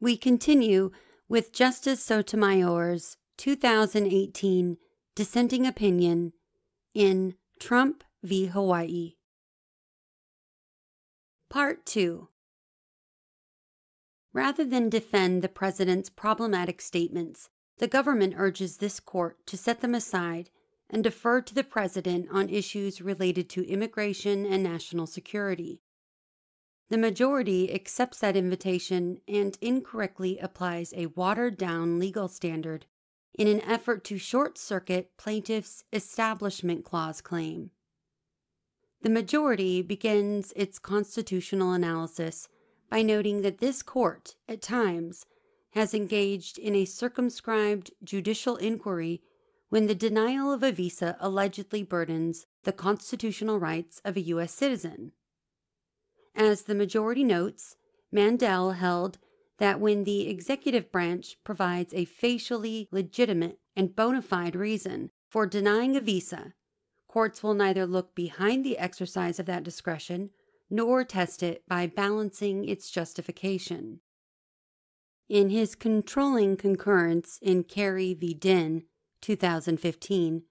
We continue with Justice Sotomayor's 2018 dissenting opinion in Trump v. Hawaii. Part 2. Rather than defend the president's problematic statements, the government urges this court to set them aside and defer to the president on issues related to immigration and national security. The majority accepts that invitation and incorrectly applies a watered-down legal standard in an effort to short-circuit plaintiff's Establishment Clause claim. The majority begins its constitutional analysis by noting that this court, at times, has engaged in a circumscribed judicial inquiry when the denial of a visa allegedly burdens the constitutional rights of a U.S. citizen. As the majority notes, Mandel held that when the executive branch provides a facially legitimate and bona fide reason for denying a visa, courts will neither look behind the exercise of that discretion nor test it by balancing its justification. In his controlling concurrence in Kerry v. Dissent, 2015,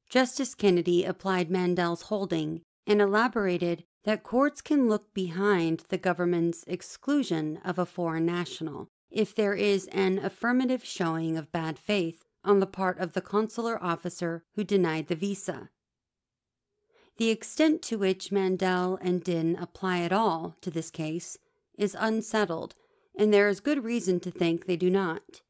Justice Kennedy applied Mandel's holding and elaborated that courts can look behind the government's exclusion of a foreign national if there is an affirmative showing of bad faith on the part of the consular officer who denied the visa. The extent to which Mandel and Dissent apply at all to this case is unsettled, and there is good reason to think they do not.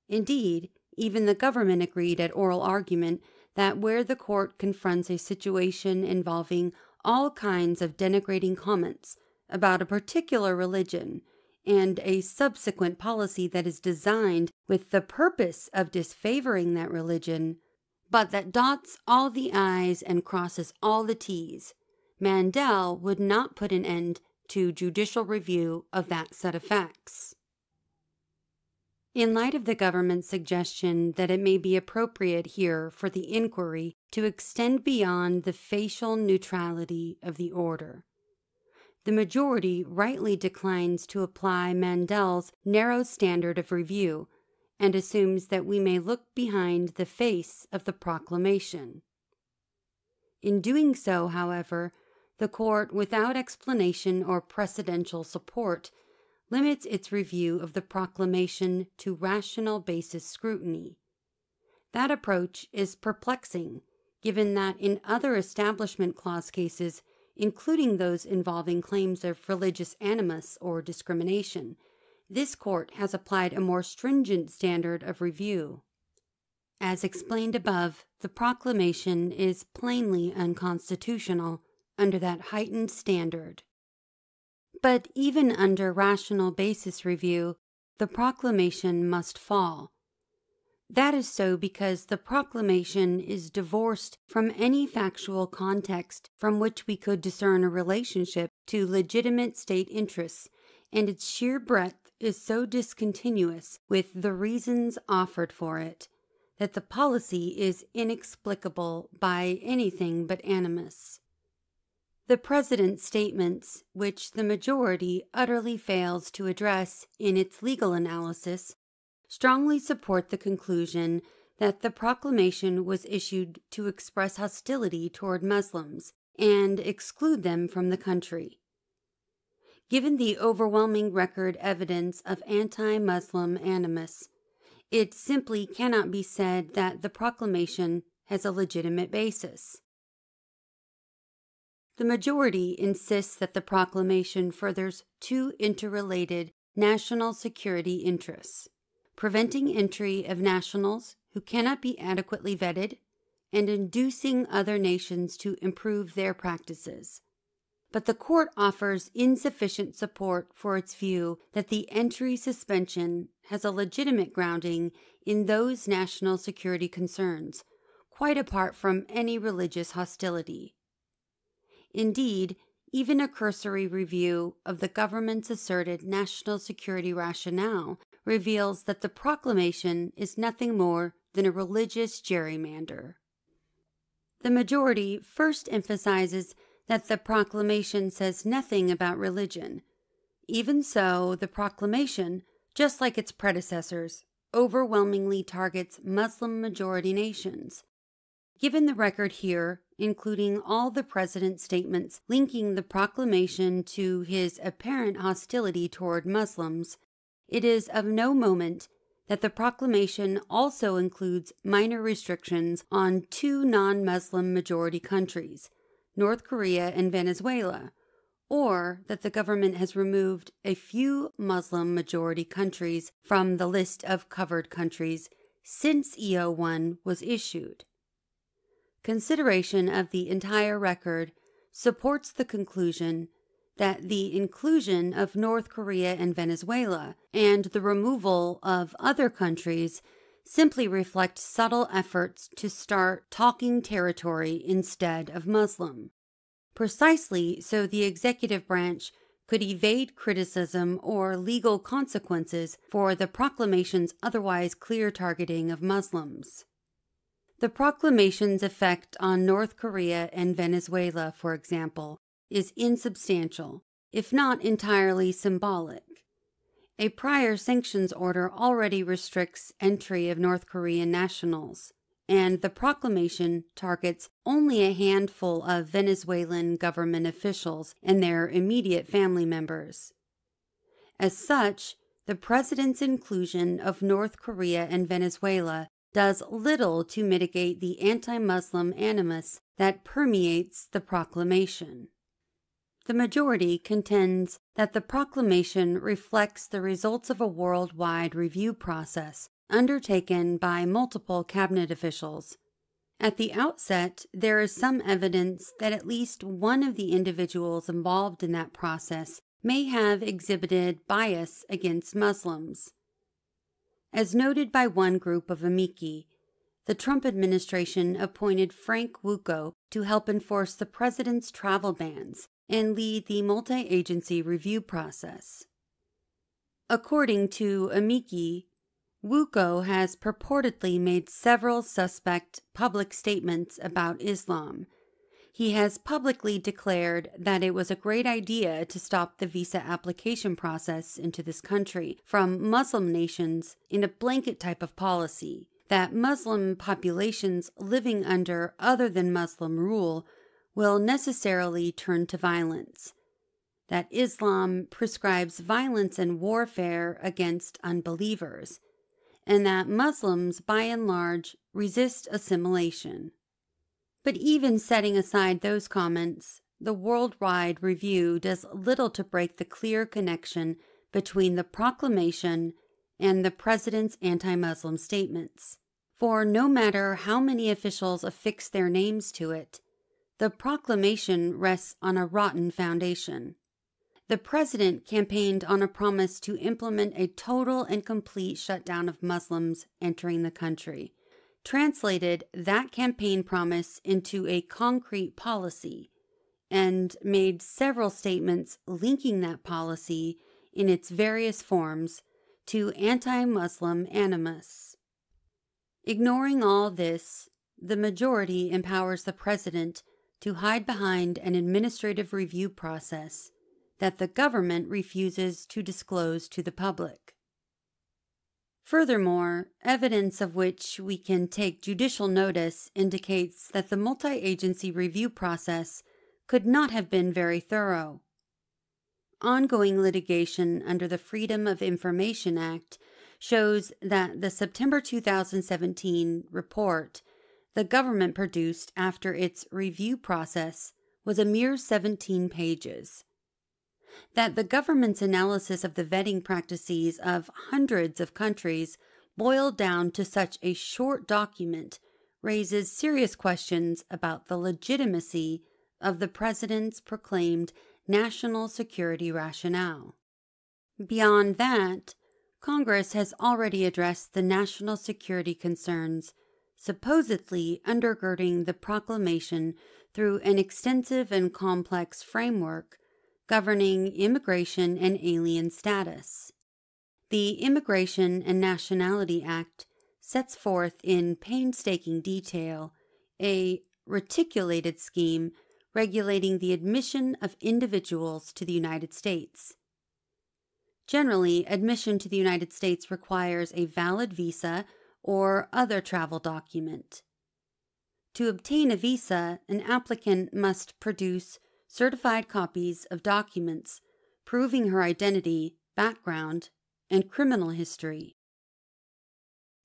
Indeed, even the government agreed at oral argument that where the court confronts a situation involving all kinds of denigrating comments about a particular religion and a subsequent policy that is designed with the purpose of disfavoring that religion, but that dots all the I's and crosses all the T's, Mandel would not put an end to judicial review of that set of facts. In light of the government's suggestion that it may be appropriate here for the inquiry to extend beyond the facial neutrality of the order, the majority rightly declines to apply Mandel's narrow standard of review and assumes that we may look behind the face of the proclamation. In doing so, however, the court, without explanation or precedential support, limits its review of the proclamation to rational basis scrutiny. That approach is perplexing, given that in other Establishment Clause cases, including those involving claims of religious animus or discrimination, this court has applied a more stringent standard of review. As explained above, the proclamation is plainly unconstitutional under that heightened standard. But even under rational basis review, the proclamation must fall. That is so because the proclamation is divorced from any factual context from which we could discern a relationship to legitimate state interests, and its sheer breadth is so discontinuous with the reasons offered for it that the policy is inexplicable by anything but animus. The president's statements, which the majority utterly fails to address in its legal analysis, strongly support the conclusion that the proclamation was issued to express hostility toward Muslims and exclude them from the country. Given the overwhelming record evidence of anti-Muslim animus, it simply cannot be said that the proclamation has a legitimate basis. The majority insists that the proclamation furthers two interrelated national security interests: preventing entry of nationals who cannot be adequately vetted and inducing other nations to improve their practices. But the court offers insufficient support for its view that the entry suspension has a legitimate grounding in those national security concerns, quite apart from any religious hostility. Indeed, even a cursory review of the government's asserted national security rationale reveals that the proclamation is nothing more than a religious gerrymander. The majority first emphasizes that the proclamation says nothing about religion. Even so, the proclamation, just like its predecessors, overwhelmingly targets Muslim-majority nations. Given the record here, including all the president's statements linking the proclamation to his apparent hostility toward Muslims, it is of no moment that the proclamation also includes minor restrictions on two non-Muslim majority countries, North Korea and Venezuela, or that the government has removed a few Muslim majority countries from the list of covered countries since EO1 was issued. Consideration of the entire record supports the conclusion that the inclusion of North Korea and Venezuela and the removal of other countries simply reflect subtle efforts to start talking territory instead of Muslim, precisely so the executive branch could evade criticism or legal consequences for the proclamation's otherwise clear targeting of Muslims. The proclamation's effect on North Korea and Venezuela, for example, is insubstantial, if not entirely symbolic. A prior sanctions order already restricts entry of North Korean nationals, and the proclamation targets only a handful of Venezuelan government officials and their immediate family members. As such, the president's inclusion of North Korea and Venezuela does little to mitigate the anti-Muslim animus that permeates the proclamation. The majority contends that the proclamation reflects the results of a worldwide review process undertaken by multiple cabinet officials. At the outset, there is some evidence that at least one of the individuals involved in that process may have exhibited bias against Muslims. As noted by one group of amici, the Trump administration appointed Frank Wuko to help enforce the president's travel bans and lead the multi-agency review process. According to amici, Wuko has purportedly made several suspect public statements about Islam. He has publicly declared that it was a great idea to stop the visa application process into this country from Muslim nations in a blanket type of policy, that Muslim populations living under other than Muslim rule will necessarily turn to violence, that Islam prescribes violence and warfare against unbelievers, and that Muslims, by and large, resist assimilation. But even setting aside those comments, the worldwide review does little to break the clear connection between the proclamation and the president's anti-Muslim statements. For no matter how many officials affix their names to it, the proclamation rests on a rotten foundation. The president campaigned on a promise to implement a total and complete shutdown of Muslims entering the country, translated that campaign promise into a concrete policy, and made several statements linking that policy in its various forms to anti-Muslim animus. Ignoring all this, the majority empowers the president to hide behind an administrative review process that the government refuses to disclose to the public. Furthermore, evidence of which we can take judicial notice indicates that the multi-agency review process could not have been very thorough. Ongoing litigation under the Freedom of Information Act shows that the September 2017 report the government produced after its review process was a mere 17 pages. That the government's analysis of the vetting practices of hundreds of countries boiled down to such a short document raises serious questions about the legitimacy of the president's proclaimed national security rationale. Beyond that, Congress has already addressed the national security concerns supposedly undergirding the proclamation through an extensive and complex framework governing immigration and alien status. The Immigration and Nationality Act sets forth in painstaking detail a reticulated scheme regulating the admission of individuals to the United States. Generally, admission to the United States requires a valid visa or other travel document. To obtain a visa, an applicant must produce certified copies of documents proving her identity, background, and criminal history.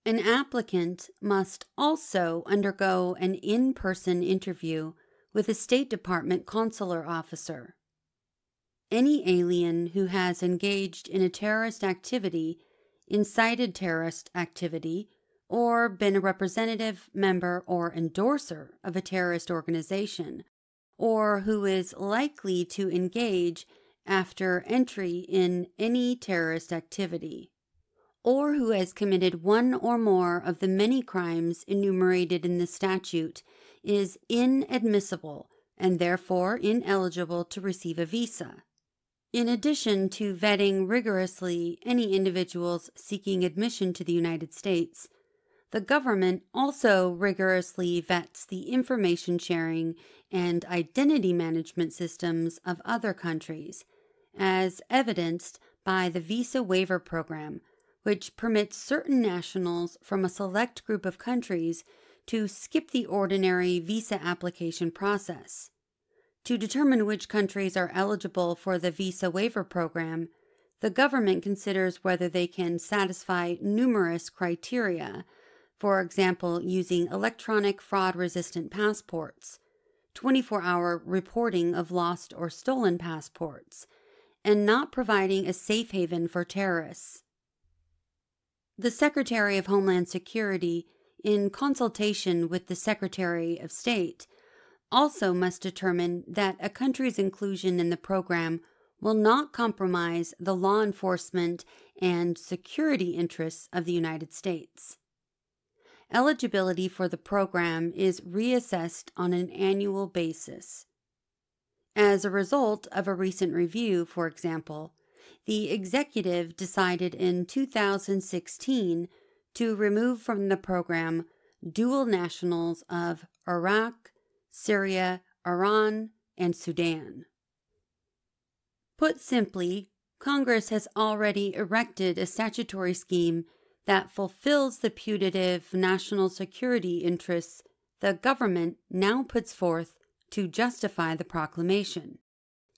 An applicant must also undergo an in-person interview with a State Department consular officer. Any alien who has engaged in a terrorist activity, incited terrorist activity, or been a representative, member, or endorser of a terrorist organization, or who is likely to engage after entry in any terrorist activity, or who has committed one or more of the many crimes enumerated in the statute, is inadmissible and therefore ineligible to receive a visa. In addition to vetting rigorously any individuals seeking admission to the United States, the government also rigorously vets the information sharing and identity management systems of other countries, as evidenced by the Visa Waiver Program, which permits certain nationals from a select group of countries to skip the ordinary visa application process. To determine which countries are eligible for the Visa Waiver Program, the government considers whether they can satisfy numerous criteria, for example, using electronic fraud-resistant passports, 24-hour reporting of lost or stolen passports, and not providing a safe haven for terrorists. The Secretary of Homeland Security, in consultation with the Secretary of State, also must determine that a country's inclusion in the program will not compromise the law enforcement and security interests of the United States. Eligibility for the program is reassessed on an annual basis. As a result of a recent review, for example, the executive decided in 2016 to remove from the program dual nationals of Iraq, Syria, Iran, and Sudan. Put simply, Congress has already erected a statutory scheme that fulfills the putative national security interests the government now puts forth to justify the proclamation.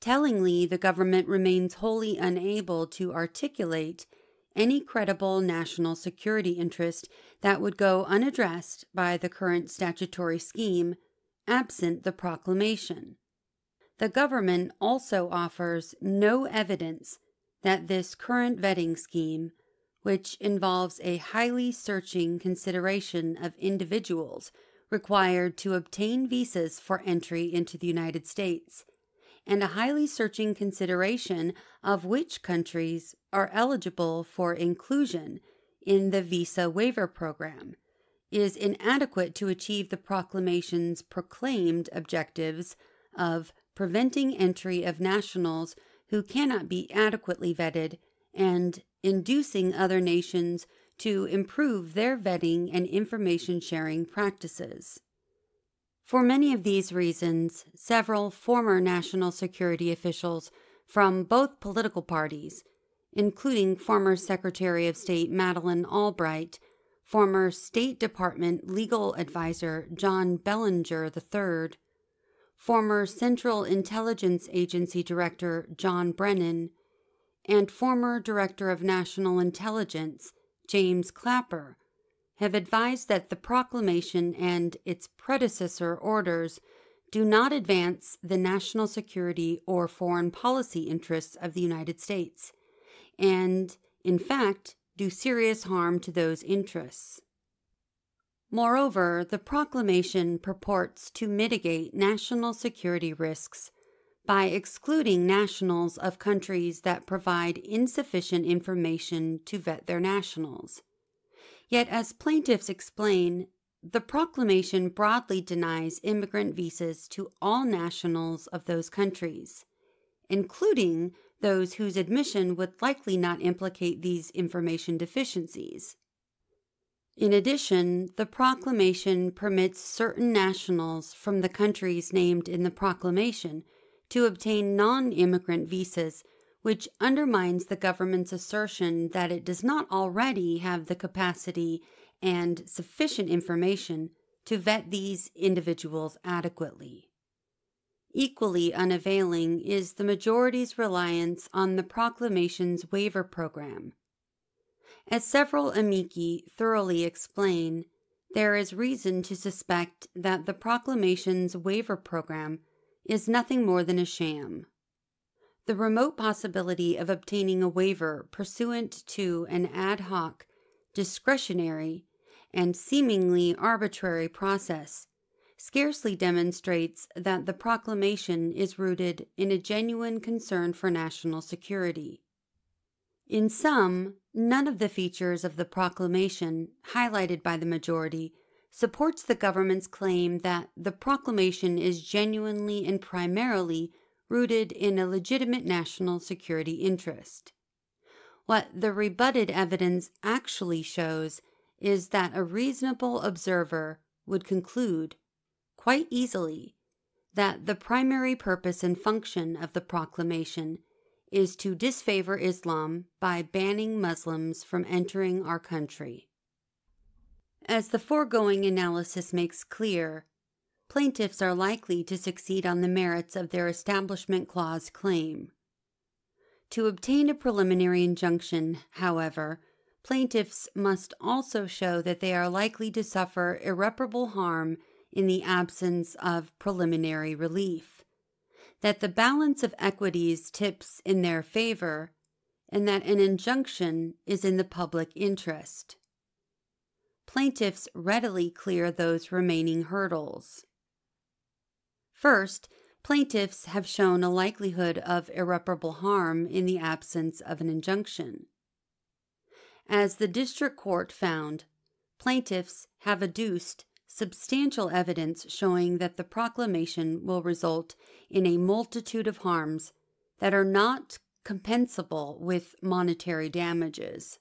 Tellingly, the government remains wholly unable to articulate any credible national security interest that would go unaddressed by the current statutory scheme, absent the proclamation. The government also offers no evidence that this current vetting scheme, which involves a highly searching consideration of individuals required to obtain visas for entry into the United States, and a highly searching consideration of which countries are eligible for inclusion in the Visa Waiver Program, is inadequate to achieve the proclamation's proclaimed objectives of preventing entry of nationals who cannot be adequately vetted and inducing other nations to improve their vetting and information sharing practices. For many of these reasons, several former national security officials from both political parties, including former Secretary of State Madeleine Albright, former State Department legal advisor John Bellinger III, former Central Intelligence Agency Director John Brennan, and former Director of National Intelligence James Clapper, have advised that the proclamation and its predecessor orders do not advance the national security or foreign policy interests of the United States, and, in fact, do serious harm to those interests. Moreover, the proclamation purports to mitigate national security risks by excluding nationals of countries that provide insufficient information to vet their nationals. Yet, as plaintiffs explain, the proclamation broadly denies immigrant visas to all nationals of those countries, including those whose admission would likely not implicate these information deficiencies. In addition, the proclamation permits certain nationals from the countries named in the proclamation to obtain non-immigrant visas which undermines the government's assertion that it does not already have the capacity and sufficient information to vet these individuals adequately. Equally unavailing is the majority's reliance on the proclamation's waiver program. As several amici thoroughly explain, there is reason to suspect that the proclamation's waiver program is nothing more than a sham. The remote possibility of obtaining a waiver pursuant to an ad hoc, discretionary, and seemingly arbitrary process scarcely demonstrates that the proclamation is rooted in a genuine concern for national security. In sum, none of the features of the proclamation highlighted by the majority supports the government's claim that the proclamation is genuinely and primarily rooted in a legitimate national security interest. What the rebutted evidence actually shows is that a reasonable observer would conclude, quite easily, that the primary purpose and function of the proclamation is to disfavor Islam by banning Muslims from entering our country. As the foregoing analysis makes clear, plaintiffs are likely to succeed on the merits of their Establishment Clause claim. To obtain a preliminary injunction, however, plaintiffs must also show that they are likely to suffer irreparable harm in the absence of preliminary relief, that the balance of equities tips in their favor, and that an injunction is in the public interest. Plaintiffs readily clear those remaining hurdles. First, plaintiffs have shown a likelihood of irreparable harm in the absence of an injunction. As the district court found, plaintiffs have adduced substantial evidence showing that the proclamation will result in a multitude of harms that are not compensable with monetary damages,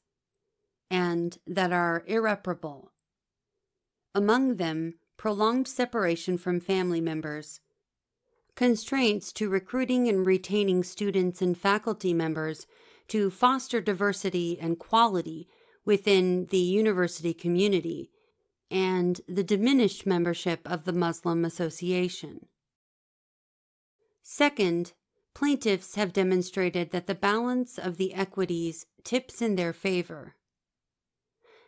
and that are irreparable. Among them, prolonged separation from family members, constraints to recruiting and retaining students and faculty members to foster diversity and quality within the university community, and the diminished membership of the Muslim Association. Second, plaintiffs have demonstrated that the balance of the equities tips in their favor.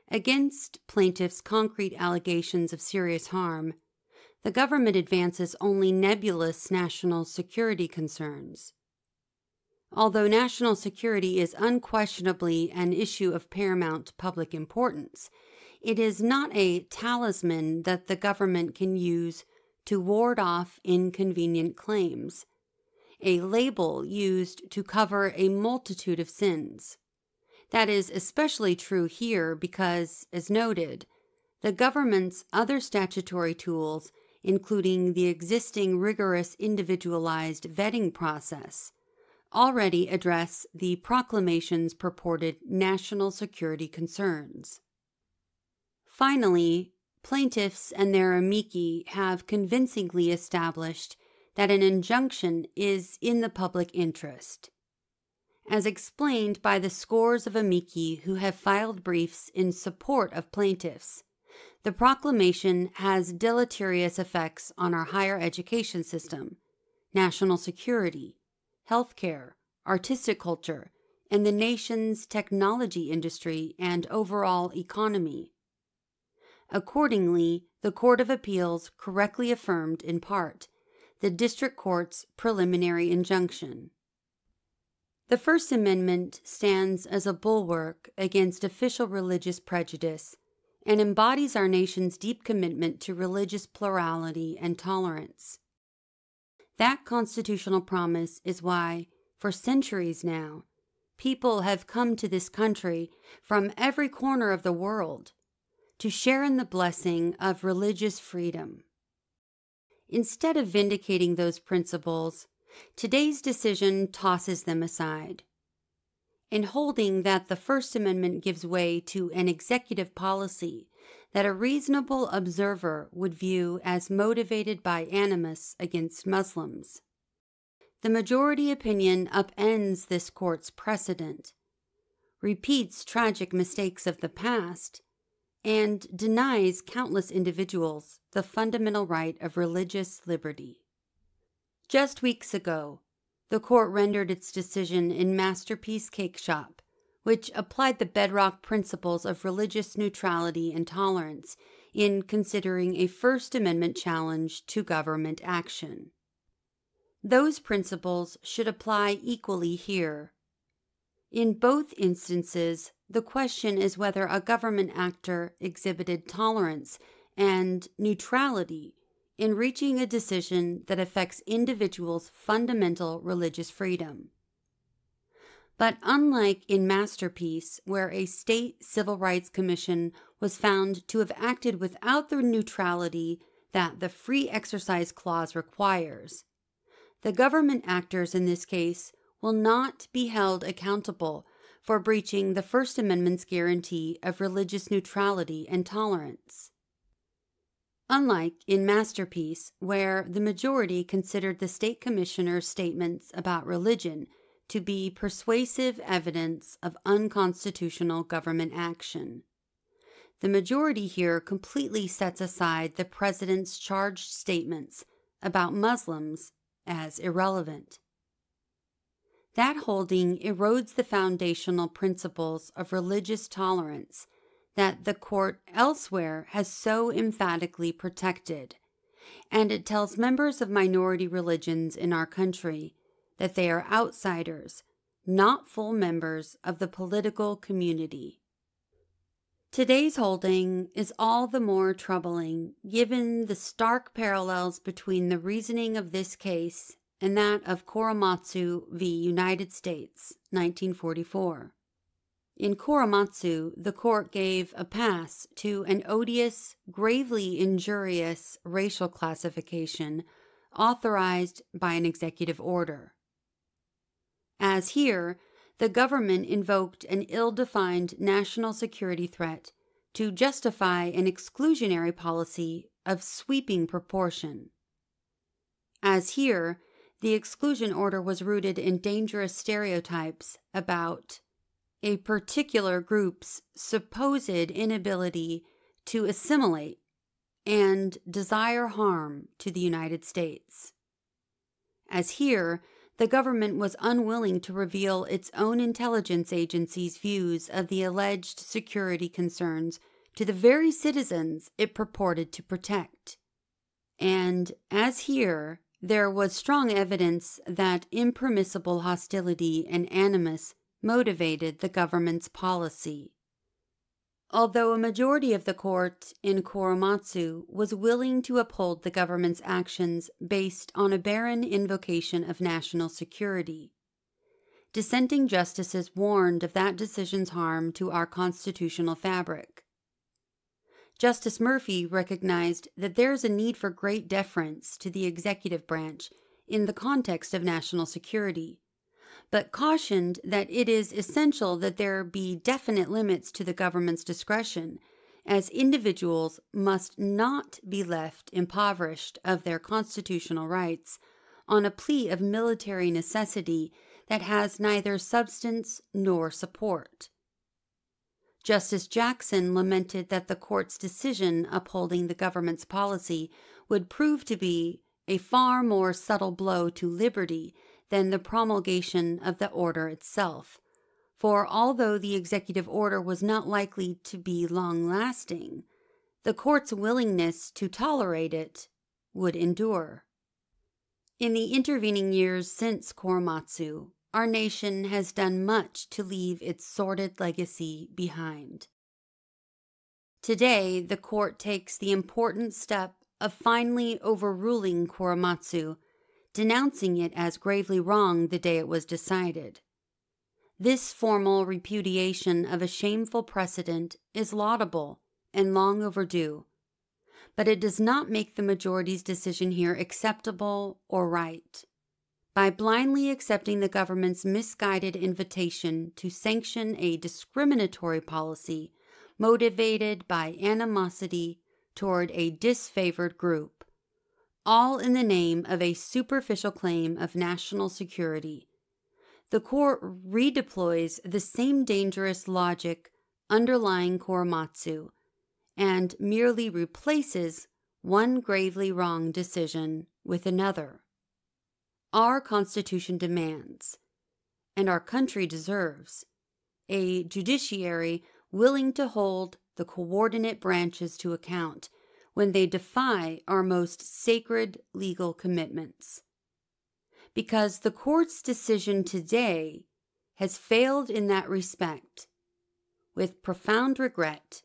Against plaintiffs' concrete allegations of serious harm, the government advances only nebulous national security concerns. Although national security is unquestionably an issue of paramount public importance, it is not a talisman that the government can use to ward off inconvenient claims, a label used to cover a multitude of sins. That is especially true here because, as noted, the government's other statutory tools, including the existing rigorous individualized vetting process, already address the proclamation's purported national security concerns. Finally, plaintiffs and their amici have convincingly established that an injunction is in the public interest. As explained by the scores of amici who have filed briefs in support of plaintiffs, the proclamation has deleterious effects on our higher education system, national security, healthcare, artistic culture, and the nation's technology industry and overall economy. Accordingly, the Court of Appeals correctly affirmed, in part, the District Court's preliminary injunction. The First Amendment stands as a bulwark against official religious prejudice and embodies our nation's deep commitment to religious plurality and tolerance. That constitutional promise is why, for centuries now, people have come to this country from every corner of the world to share in the blessing of religious freedom. Instead of vindicating those principles, today's decision tosses them aside. In holding that the First Amendment gives way to an executive policy that a reasonable observer would view as motivated by animus against Muslims, the majority opinion upends this court's precedent, repeats tragic mistakes of the past, and denies countless individuals the fundamental right of religious liberty. Just weeks ago, the court rendered its decision in Masterpiece Cake Shop, which applied the bedrock principles of religious neutrality and tolerance in considering a First Amendment challenge to government action. Those principles should apply equally here. In both instances, the question is whether a government actor exhibited tolerance and neutrality in reaching a decision that affects individuals' fundamental religious freedom. But unlike in Masterpiece, where a state civil rights commission was found to have acted without the neutrality that the Free Exercise Clause requires, the government actors in this case will not be held accountable for breaching the First Amendment's guarantee of religious neutrality and tolerance. Unlike in Masterpiece, where the majority considered the state commissioner's statements about religion to be persuasive evidence of unconstitutional government action, the majority here completely sets aside the president's charged statements about Muslims as irrelevant. That holding erodes the foundational principles of religious tolerance that the court elsewhere has so emphatically protected, and it tells members of minority religions in our country that they are outsiders, not full members of the political community. Today's holding is all the more troubling given the stark parallels between the reasoning of this case and that of Korematsu v. United States, 1944. In Korematsu, the court gave a pass to an odious, gravely injurious racial classification authorized by an executive order. As here, the government invoked an ill-defined national security threat to justify an exclusionary policy of sweeping proportion. As here, the exclusion order was rooted in dangerous stereotypes about a particular group's supposed inability to assimilate and desire harm to the United States. As here, the government was unwilling to reveal its own intelligence agency's views of the alleged security concerns to the very citizens it purported to protect. And, as here, there was strong evidence that impermissible hostility and animus motivated the government's policy. Although a majority of the court in Korematsu was willing to uphold the government's actions based on a barren invocation of national security, dissenting justices warned of that decision's harm to our constitutional fabric. Justice Murphy recognized that there is a need for great deference to the executive branch in the context of national security, but cautioned that it is essential that there be definite limits to the government's discretion, as individuals must not be left impoverished of their constitutional rights on a plea of military necessity that has neither substance nor support. Justice Jackson lamented that the court's decision upholding the government's policy would prove to be a far more subtle blow to liberty than the promulgation of the order itself, for although the executive order was not likely to be long-lasting, the court's willingness to tolerate it would endure. In the intervening years since Korematsu, our nation has done much to leave its sordid legacy behind. Today, the court takes the important step of finally overruling Korematsu, denouncing it as gravely wrong the day it was decided. This formal repudiation of a shameful precedent is laudable and long overdue, but it does not make the majority's decision here acceptable or right. By blindly accepting the government's misguided invitation to sanction a discriminatory policy motivated by animosity toward a disfavored group, all in the name of a superficial claim of national security. The court redeploys the same dangerous logic underlying Korematsu and merely replaces one gravely wrong decision with another. Our Constitution demands, and our country deserves, a judiciary willing to hold the coordinate branches to account when they defy our most sacred legal commitments. Because the court's decision today has failed in that respect, with profound regret,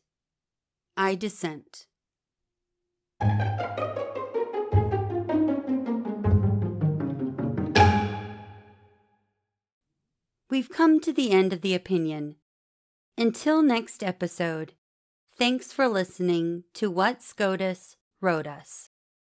I dissent. We've come to the end of the opinion. Until next episode, thanks for listening to What SCOTUS Wrote Us.